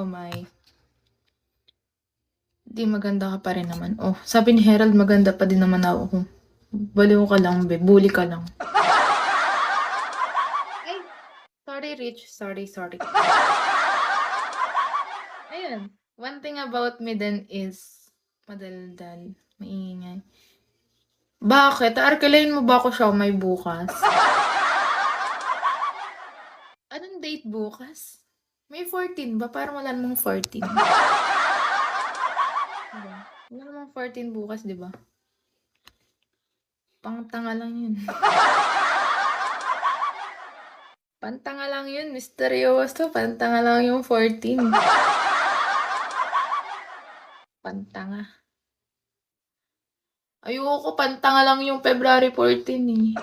Oh my. Di maganda ka pa rin naman. Oh, sabi ni Herald maganda pa din naman ako. Baliw ka lang, be. Bully ka lang. Ay, sorry, Rich. Sorry. Ayun. One thing about me then is madaldal, maingay. Bakit? Arkelain mo ba ako siomai bukas? Anong date bukas? May 14 ba? Parang wala namang 14. Diba? Wala namang 14 bukas, di ba? Pangtanga lang yun. Pantanga lang yun, misteryoso. Pantanga lang yung 14. Pantanga. Ayoko, pantanga lang yung February 14 eh.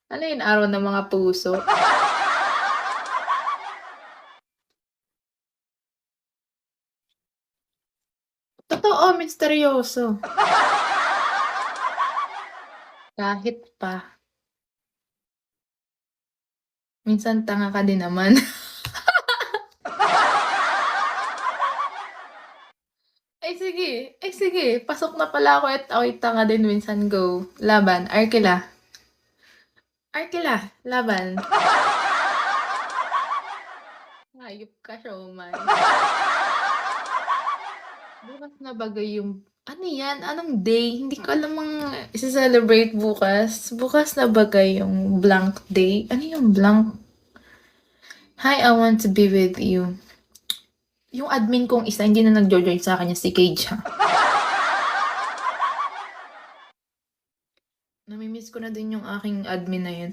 Ano yun, araw ng mga puso? Totoo, misteryoso. Kahit pa. Minsan tanga ka din naman. Ay sige. Pasok na pala ako at ako'y tanga din minsan. Go. Laban. Arkela. Laban. Hayop ka, showman. Bukas na bagay yung... Ano yan? Anong day? Hindi ko alam ang isa-celebrate bukas. Bukas na bagay yung blank day. Ano yung blank? Hi, I want to be with you. Yung admin kong isa, hindi na nag-join sa akin si Cage, ha? Namimiss ko na din yung aking admin na yun.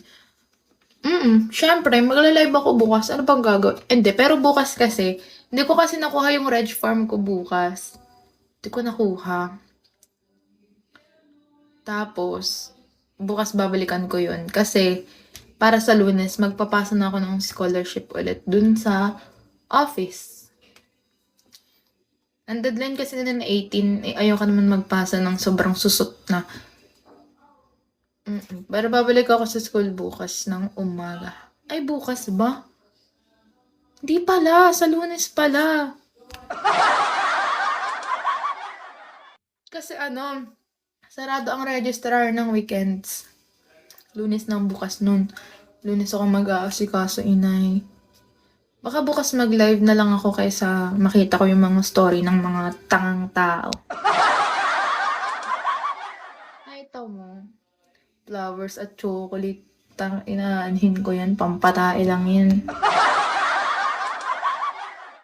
Syempre, magla-live ako bukas. Ano bang gagawin? Hindi, pero bukas kasi, hindi ko kasi nakuha yung reg farm ko bukas. Hindi ko nakuha. Tapos, bukas babalikan ko yun. Kasi, para sa Lunes, magpapasa na ako ng scholarship ulit dun sa office. Ang deadline kasi nila na 18, ayoko naman magpasa ng sobrang susot na. Pero babalik ako sa school bukas ng umaga. Ay, bukas ba? Hindi pala, sa Lunes pala. Kasi sarado ang registrar ng weekends. Lunes ng bukas nun. Lunes ako mag-aasikaso, inay. Baka bukas mag-live na lang ako kaysa makita ko yung mga story ng mga tangang tao. Ay, ito mo. Flowers at chocolate. Inaanhin ko yan. Pampatae lang yan.